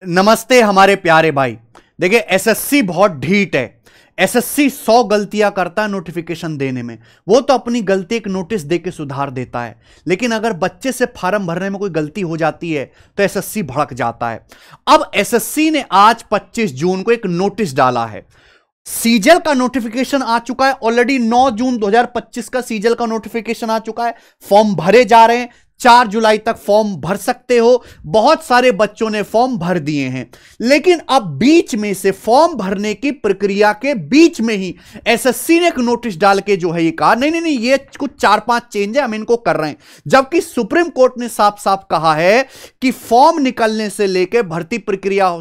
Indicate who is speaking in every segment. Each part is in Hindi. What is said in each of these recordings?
Speaker 1: नमस्ते हमारे प्यारे भाई। देखिए एसएससी बहुत ढीठ है। एसएससी 100 गलतियां करता है नोटिफिकेशन देने में। वो तो अपनी गलती एक नोटिस देके सुधार देता है, लेकिन अगर बच्चे से फॉर्म भरने में कोई गलती हो जाती है तो एसएससी भड़क जाता है। अब एसएससी ने आज 25 जून को एक नोटिस डाला है। सीजल का नोटिफिकेशन आ चुका है ऑलरेडी। 9 जून 2025 का सीजल का नोटिफिकेशन आ चुका है। फॉर्म भरे जा रहे हैं। 4 जुलाई तक फॉर्म भर सकते हो। बहुत सारे बच्चों ने फॉर्म भर दिए हैं, लेकिन अब बीच में से फॉर्म भरने की प्रक्रिया के बीच में ही एसएससी ने एक नोटिस डाल के जो है ये कहा नहीं नहीं नहीं, ये कुछ 4-5 चेंज है, हम इनको कर रहे हैं। जबकि सुप्रीम कोर्ट ने साफ साफ कहा है कि फॉर्म निकलने से लेकर भर्ती प्रक्रिया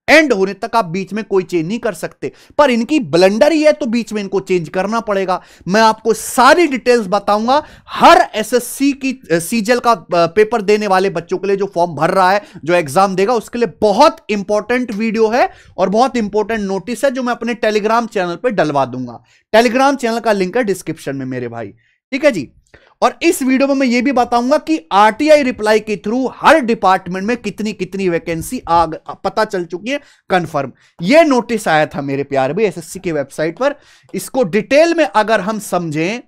Speaker 1: एंड होने तक आप बीच में कोई चेंज नहीं कर सकते। पर इनकी ब्लंडर ही है तो बीच में इनको चेंज करना पड़ेगा। मैं आपको सारी डिटेल्स बताऊंगा। हर एसएससी की सीजल का पेपर देने वाले बच्चों के लिए जो फॉर्म भर रहा है, जो एग्जाम देगा, उसके लिए बहुत इंपॉर्टेंट वीडियो है और बहुत इंपॉर्टेंट नोटिस है जो मैं अपने टेलीग्राम चैनल पर डलवा दूंगा। टेलीग्राम चैनल का लिंक है डिस्क्रिप्शन में मेरे भाई, ठीक है जी। और इस वीडियो में मैं यह भी बताऊंगा कि आरटीआई रिप्लाई के थ्रू हर डिपार्टमेंट में कितनी कितनी वैकेंसी पता चल चुकी है कंफर्म। यह नोटिस आया था मेरे प्यारे भाई एसएससी की वेबसाइट पर। इसको डिटेल में अगर हम समझें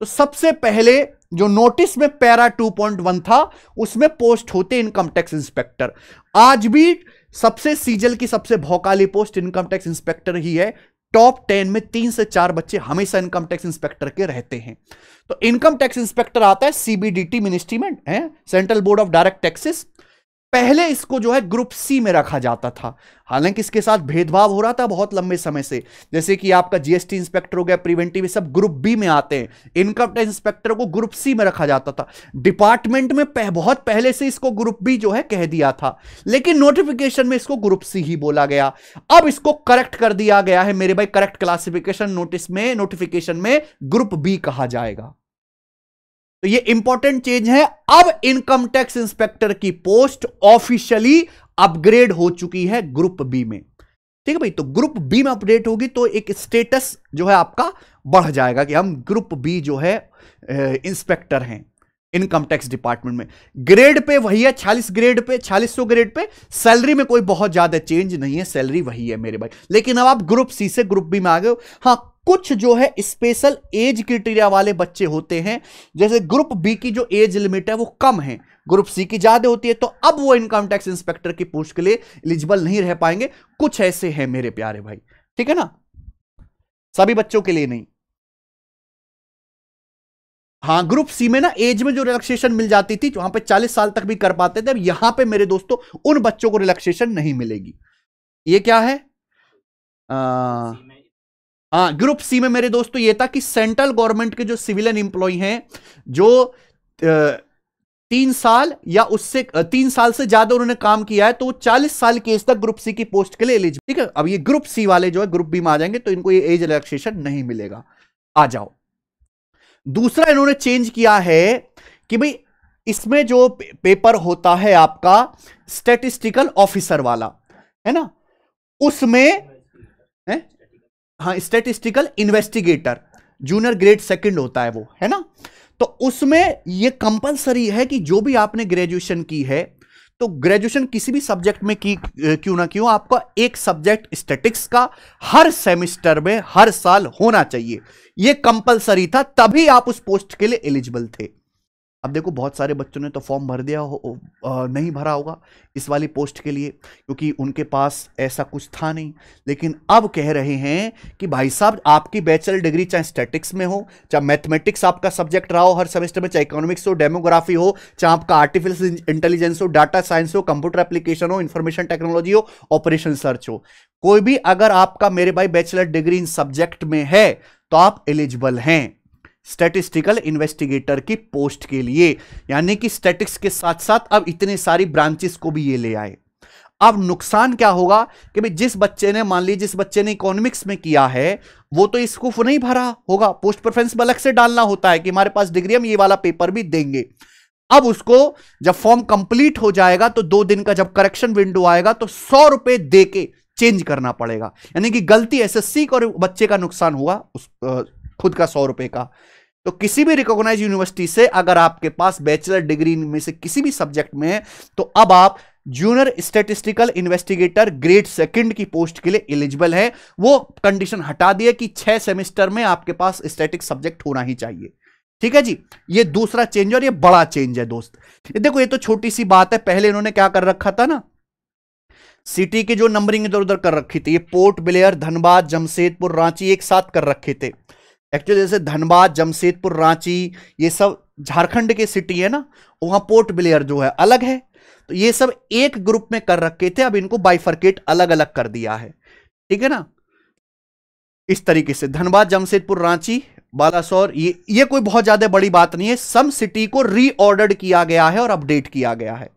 Speaker 1: तो सबसे पहले जो नोटिस में पैरा 2.1 था उसमें पोस्ट होते इनकम टैक्स इंस्पेक्टर। आज भी सबसे सीजल की सबसे भौकाली पोस्ट इनकम टैक्स इंस्पेक्टर ही है। टॉप 10 में 3 से 4 बच्चे हमेशा इनकम टैक्स इंस्पेक्टर के रहते हैं। तो इनकम टैक्स इंस्पेक्टर आता है सीबीडीटी मिनिस्ट्री में, है central board of direct taxes. पहले इसको जो है ग्रुप सी में रखा जाता था, हालांकि इसके साथ भेदभाव हो रहा था बहुत लंबे समय से। जैसे कि आपका जीएसटी इंस्पेक्टर हो गया, प्रिवेंटिव, सब ग्रुप बी में आते हैं। इनकम टैक्स इंस्पेक्टर को ग्रुप सी में रखा जाता था। डिपार्टमेंट में बहुत पहले से इसको ग्रुप बी जो है कह दिया था, लेकिन नोटिफिकेशन में इसको ग्रुप सी ही बोला गया। अब इसको करेक्ट कर दिया गया है मेरे भाई। करेक्ट क्लासिफिकेशन नोटिस में, नोटिफिकेशन में ग्रुप बी कहा जाएगा। तो ये इंपॉर्टेंट चेंज है। अब इनकम टैक्स इंस्पेक्टर की पोस्ट ऑफिशियली अपग्रेड हो चुकी है ग्रुप बी में, ठीक है भाई। तो ग्रुप बी में अपडेट होगी तो एक स्टेटस जो है आपका बढ़ जाएगा कि हम ग्रुप बी जो है इंस्पेक्टर हैं इनकम टैक्स डिपार्टमेंट में। ग्रेड पे वही है, 46 grade pay, 4600 grade pay. Salary में कोई बहुत ज्यादा चेंज नहीं है, सैलरी वही है मेरे भाई। लेकिन अब आप ग्रुप सी से ग्रुप बी में आ गए हो। हाँ, कुछ जो है स्पेशल एज क्राइटेरिया वाले बच्चे होते हैं, जैसे ग्रुप बी की जो एज लिमिट है वो कम है, ग्रुप सी की ज्यादा होती है, तो अब वो इनकम टैक्स इंस्पेक्टर की पोस्ट के लिए एलिजिबल नहीं रह पाएंगे। कुछ ऐसे हैं मेरे प्यारे भाई, ठीक है ना, सभी बच्चों के लिए नहीं। हाँ, ग्रुप सी में ना एज में जो रिलैक्सेशन मिल जाती थी, वहां पे 40 साल तक भी कर पाते थे। अब यहां पे मेरे दोस्तों उन बच्चों को रिलैक्सेशन नहीं मिलेगी। ये क्या है? हाँ, ग्रुप सी में मेरे दोस्तों ये था कि सेंट्रल गवर्नमेंट के जो सिविलियन एम्प्लॉय हैं, जो 3 साल या उससे 3 साल से ज्यादा उन्होंने काम किया है, तो 40 साल की एज तक ग्रुप सी की पोस्ट के लिए एलिजिबल, ठीक है। अब ये ग्रुप सी वाले जो है ग्रुप बी में आ जाएंगे तो इनको ये एज रिलैक्सेशन नहीं मिलेगा। आ जाओ, दूसरा इन्होंने चेंज किया है कि भाई इसमें जो पेपर होता है आपका स्टैटिस्टिकल ऑफिसर वाला, है ना, उसमें है, हाँ, स्टैटिस्टिकल इन्वेस्टिगेटर जूनियर ग्रेड 2 होता है वो, है ना। तो उसमें ये कंपलसरी है कि जो भी आपने ग्रेजुएशन की है, तो ग्रेजुएशन किसी भी सब्जेक्ट में की क्यों ना क्यों, आपका एक सब्जेक्ट स्टैटिक्स का हर सेमेस्टर में हर साल होना चाहिए। यह कंपलसरी था, तभी आप उस पोस्ट के लिए एलिजिबल थे। अब देखो बहुत सारे बच्चों ने तो फॉर्म भर दिया नहीं भरा होगा इस वाली पोस्ट के लिए, क्योंकि उनके पास ऐसा कुछ था नहीं। लेकिन अब कह रहे हैं कि भाई साहब, आपकी बैचलर डिग्री चाहे स्टैटिक्स में हो, चाहे मैथमेटिक्स आपका सब्जेक्ट रहा हो हर सेमेस्टर में, चाहे इकोनॉमिक्स हो, डेमोग्राफी हो, चाहे आपका आर्टिफिशियल इंटेलिजेंस हो, डाटा साइंस हो, कंप्यूटर एप्लीकेशन हो, इंफॉर्मेशन टेक्नोलॉजी हो, ऑपरेशन सर्च हो, कोई भी अगर आपका मेरे भाई बैचलर डिग्री इन सब्जेक्ट में है तो आप एलिजिबल हैं स्टैटिस्टिकल इन्वेस्टिगेटर की पोस्ट के लिए। यानी कि स्टैटिक्स के साथ साथ अब इतने सारी ब्रांचेस को भी ये ले आए। अब नुकसान क्या होगा कि भाई जिस बच्चे ने, मान लीजिए जिस बच्चे ने इकोनॉमिक्स में किया है, वो तो इसको नहीं भरा होगा, पोस्ट प्रेफरेंस में अलग से डालना होता है कि हमारे पास डिग्री, हम ये वाला पेपर भी देंगे। अब उसको जब फॉर्म कंप्लीट हो जाएगा तो 2 दिन का जब करेक्शन विंडो आएगा तो 100 रुपए दे के चेंज करना पड़ेगा। यानी कि गलती एसएससी और बच्चे का नुकसान हुआ उस खुद का 100 रुपए का। तो किसी भी रिकॉग्नाइज यूनिवर्सिटी से अगर आपके पास बैचलर डिग्री में से किसी भी सब्जेक्ट में है, तो अब आप junior statistical investigator grade second की पोस्ट के लिए एलिजिबल है। वो कंडीशन हटा दिया कि 6 सेमेस्टर में आपके पास स्टैटिक सब्जेक्ट होना ही चाहिए। ठीक है जी, ये दूसरा चेंज और ये बड़ा चेंज है दोस्त। ये देखो, ये तो छोटी सी बात है। पहले इन्होंने क्या कर रखा था ना, सिटी की जो नंबरिंग इधर उधर कर रखी थी, ये पोर्ट ब्लेयर, धनबाद, जमशेदपुर, रांची एक साथ कर रखे थे। एक्चुअली जैसे धनबाद, जमशेदपुर, रांची ये सब झारखंड के सिटी है ना, वहां पोर्ट ब्लेयर जो है अलग है, तो ये सब एक ग्रुप में कर रखे थे। अब इनको बाइफरकेट अलग अलग कर दिया है। ठीक है ना, इस तरीके से धनबाद, जमशेदपुर, रांची, बालासोर, ये कोई बहुत ज्यादा बड़ी बात नहीं है। सम सिटी को रीऑर्डर्ड किया गया है और अपडेट किया गया है।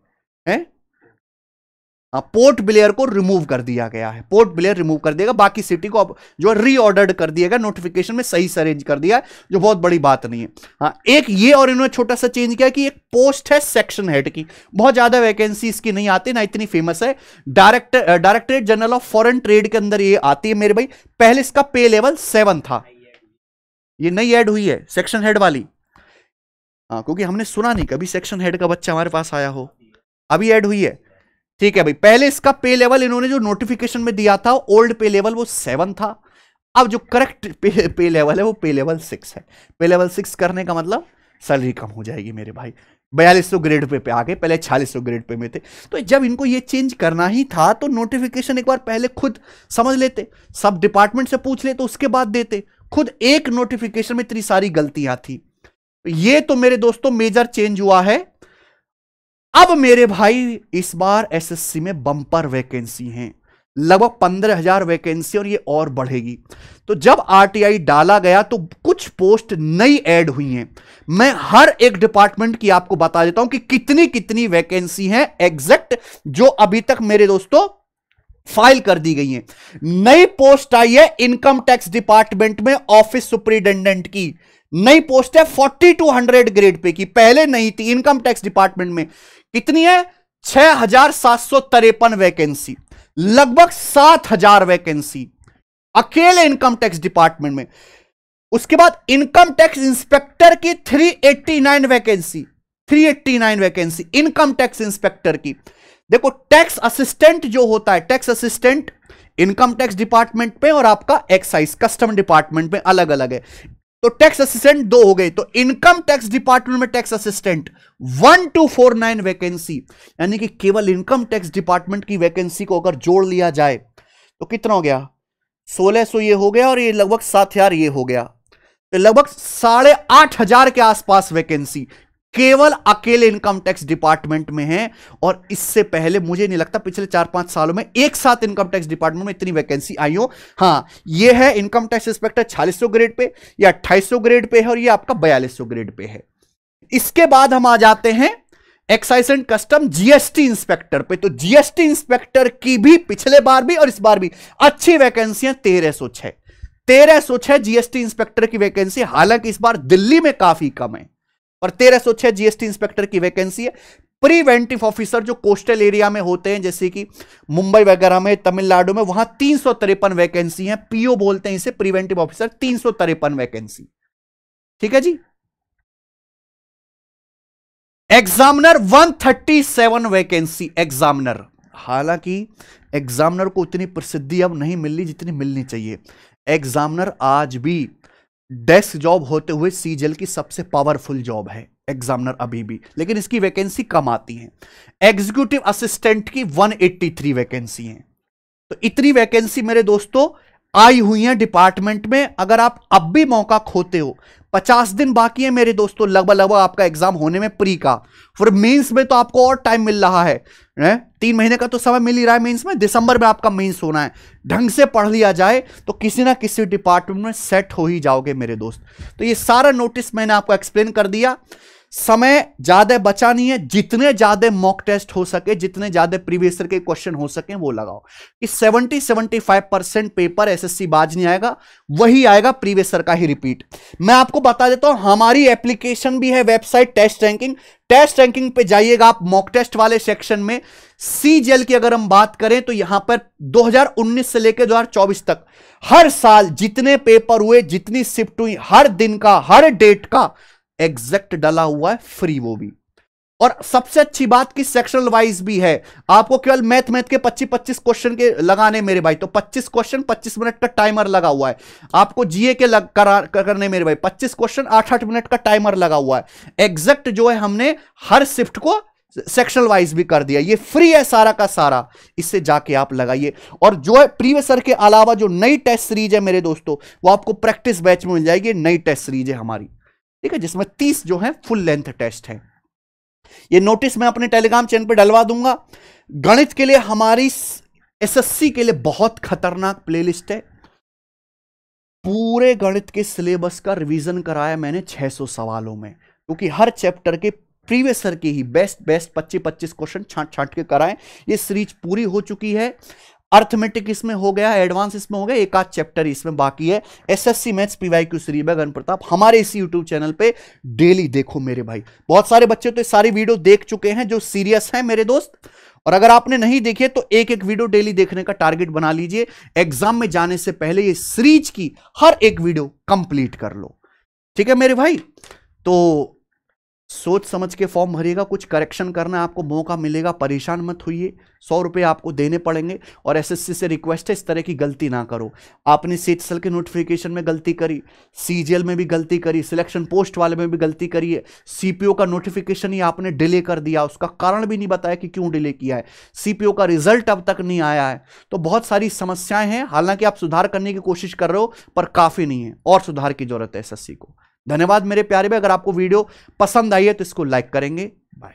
Speaker 1: पोर्ट ब्लेयर को रिमूव कर दिया गया है, पोर्ट ब्लेयर रिमूव कर दिएगा, बाकी सिटी को अब जो रीऑर्डर्ड कर दिया गया, नोटिफिकेशन में सही से अरेंज कर दिया है, जो बहुत बड़ी बात नहीं है। हाँ, एक ये और इन्होंने छोटा सा चेंज किया कि एक पोस्ट है सेक्शन हेड की, बहुत ज्यादा वैकेंसी इसकी नहीं आती ना, इतनी फेमस है। Directorate general of foreign trade के अंदर ये आती है मेरे भाई। पहले इसका पे लेवल 7 था, ये नई ऐड हुई है सेक्शन हेड वाली। हाँ, क्योंकि हमने सुना नहीं कभी सेक्शन हेड का बच्चा हमारे पास आया हो, अभी ऐड हुई है। ठीक है भाई, पहले इसका पे लेवल इन्होंने जो नोटिफिकेशन में दिया था, ओल्ड पे लेवल वो 7 था। अब जो करेक्ट पे लेवल है वो पे लेवल 6 है। पे लेवल 6 करने का मतलब सैलरी कम हो जाएगी मेरे भाई। 4200 ग्रेड पे आ गए, पहले 4600 ग्रेड पे में थे। तो जब इनको ये चेंज करना ही था तो नोटिफिकेशन एक बार पहले खुद समझ लेते, सब डिपार्टमेंट से पूछ लेते, उसके बाद देते। खुद एक नोटिफिकेशन में इतनी सारी गलतियां थी। ये तो मेरे दोस्तों मेजर चेंज हुआ है। अब मेरे भाई इस बार एसएससी में बम्पर वैकेंसी हैं, लगभग 15,000 वैकेंसी, और ये और बढ़ेगी। तो जब आरटीआई डाला गया तो कुछ पोस्ट नई ऐड हुई हैं। मैं हर एक डिपार्टमेंट की आपको बता देता हूं कि कितनी कितनी वैकेंसी हैं एग्जैक्ट, जो अभी तक मेरे दोस्तों फाइल कर दी गई हैं। नई पोस्ट आई है इनकम टैक्स डिपार्टमेंट में ऑफिस सुपरिटेंडेंट की, नई पोस्ट है 4200 ग्रेड पे की, पहले नहीं थी। इनकम टैक्स डिपार्टमेंट में कितनी है? 6753 वैकेंसी, लगभग 7000 वैकेंसी अकेले इनकम टैक्स डिपार्टमेंट में। उसके बाद इनकम टैक्स इंस्पेक्टर की 389 vacancy, 389 vacancy income tax inspector की। देखो, टैक्स असिस्टेंट जो होता है, tax assistant income tax department में और आपका एक्साइज कस्टम डिपार्टमेंट में अलग अलग है। तो टैक्स असिस्टेंट 2 हो गए, तो इनकम टैक्स डिपार्टमेंट में टैक्स असिस्टेंट 1249 वैकेंसी, यानी कि केवल इनकम टैक्स डिपार्टमेंट की वैकेंसी को अगर जोड़ लिया जाए तो कितना हो गया? 1600 ये हो गया, और ये लगभग 7000 ये हो गया, तो लगभग 8500 के आसपास वैकेंसी केवल अकेले इनकम टैक्स डिपार्टमेंट में है। और इससे पहले मुझे नहीं लगता पिछले 4-5 सालों में एक साथ इनकम टैक्स डिपार्टमेंट में इतनी वैकेंसी आई हो। हां, यह है income tax inspector 4600 grade pay या 2800 ग्रेड पे है, और यह आपका 4200 ग्रेड पे है। इसके बाद हम आ जाते हैं excise and custom GST inspector पे। तो जीएसटी इंस्पेक्टर की भी पिछले बार भी और इस बार भी अच्छी वैकेंसियां 1306 जीएसटी इंस्पेक्टर की वैकेंसी। हालांकि इस बार दिल्ली में काफी कम है, पर 1306 जीएसटी इंस्पेक्टर की वैकेंसी है। प्रिवेंटिव ऑफिसर जो कोस्टल एरिया में होते हैं, जैसे कि मुंबई वगैरह में, तमिलनाडु में, वहां 353 वैकेंसी है। पीओ बोलते हैं इसे, प्रिवेंटिव ऑफिसर, 353 वैकेंसी। ठीक है जी। Examiner 137 vacancy examiner. हालांकि एग्जामिनर को उतनी प्रसिद्धि अब नहीं मिल रही जितनी मिलनी चाहिए। एग्जामिनर आज भी डेस्क जॉब होते हुए सीजीएल की सबसे पावरफुल जॉब है एग्जामिनर अभी भी, लेकिन इसकी वैकेंसी कम आती है। एग्जीक्यूटिव असिस्टेंट की 183 वैकेंसी है। तो इतनी वैकेंसी मेरे दोस्तों आई हुई है डिपार्टमेंट में। अगर आप अब भी मौका खोते हो, 50 दिन बाकी है मेरे दोस्तों, लगभग आपका एग्जाम होने में प्री का। फिर मेंस में तो आपको और टाइम मिल रहा है, 3 महीने का तो समय मिल ही रहा है मेंस में। दिसंबर में आपका मेंस होना है। ढंग से पढ़ लिया जाए तो किसी ना किसी डिपार्टमेंट में सेट हो ही जाओगे मेरे दोस्त। तो ये सारा नोटिस मैंने आपको एक्सप्लेन कर दिया। समय ज्यादा बचा नहीं है, जितने ज्यादा मॉक टेस्ट हो सके, जितने ज्यादा प्रीवियस ईयर के क्वेश्चन हो सके वो लगाओ। कि 70-75% पेपर एसएससी बाज नहीं आएगा, वही आएगा प्रीवियस ईयर का ही रिपीट। मैं आपको बता देता हूं, हमारी एप्लीकेशन भी है, website test ranking. Test ranking पे जाइएगा आप, मॉक टेस्ट वाले सेक्शन में सीजीएल की अगर हम बात करें तो यहां पर 2019 से लेकर 2024 तक हर साल जितने पेपर हुए, जितनी शिफ्ट हुई, हर दिन का, हर डेट का एग्जैक्ट डला हुआ है, फ्री वो भी। और सबसे अच्छी बात कि सेक्शनल वाइज भी है। आपको केवल मैथ के 25-25 क्वेश्चन के लगाने मेरे भाई, तो 25 क्वेश्चन 25 मिनट का टाइमर लगा हुआ है। आपको जीए के करने मेरे भाई 25 क्वेश्चन 8-8 मिनट का टाइमर लगा हुआ है। एग्जैक्ट जो है हमने हर शिफ्ट को सेक्शनल वाइज भी कर दिया। ये फ्री है सारा का सारा, इससे जाके आप लगाइए। और जो है प्रीवियस ईयर के अलावा जो नई टेस्ट सीरीज है मेरे दोस्तों, वो आपको प्रैक्टिस बैच में मिल जाएगी। नई टेस्ट सीरीज है हमारी, ठीक है, जिसमें 30 जो है फुल लेंथ टेस्ट है। ये नोटिस मैं अपने टेलीग्राम चैनल पे डलवा दूंगा। गणित के लिए हमारी एसएससी के लिए बहुत खतरनाक प्लेलिस्ट है। पूरे गणित के सिलेबस का रिवीजन कराया मैंने 600 सवालों में, क्योंकि हर चैप्टर के प्रीवियस ईयर के ही बेस्ट 25-25 क्वेश्चन छांट के कराएं। ये सीरीज पूरी हो चुकी है। अर्थमेटिक इसमें हो गया, एडवांस इसमें हो गया, एक आध चैप्टर इसमें बाकी है। एसएससी मैथ्स पीवाईक्यू सीरीज है गण प्रताप, हमारे इसी यूट्यूब चैनल पे डेली देखो मेरे भाई। बहुत सारे बच्चे तो सारी वीडियो देख चुके हैं जो सीरियस हैं मेरे दोस्त, और अगर आपने नहीं देखे तो एक एक वीडियो डेली देखने का टारगेट बना लीजिए। एग्जाम में जाने से पहले ये सीरीज की हर एक वीडियो कंप्लीट कर लो, ठीक है मेरे भाई। तो सोच समझ के फॉर्म भरिएगा, कुछ करेक्शन करना आपको मौका मिलेगा, परेशान मत होइए। 100 रुपये आपको देने पड़ेंगे। और एसएससी से रिक्वेस्ट है इस तरह की गलती ना करो। आपने सीएचएसएल के नोटिफिकेशन में गलती करी, सीजीएल में भी गलती करी, सिलेक्शन पोस्ट वाले में भी गलती करी है, सीपीओ का नोटिफिकेशन ही आपने डिले कर दिया, उसका कारण भी नहीं बताया कि क्यों डिले किया है, सीपीओ का रिजल्ट अब तक नहीं आया है। तो बहुत सारी समस्याएं हैं। हालांकि आप सुधार करने की कोशिश कर रहे हो, पर काफी नहीं है, और सुधार की जरूरत है एसएससी को। धन्यवाद मेरे प्यारे भाई। अगर आपको वीडियो पसंद आई है तो इसको लाइक करेंगे। बाय।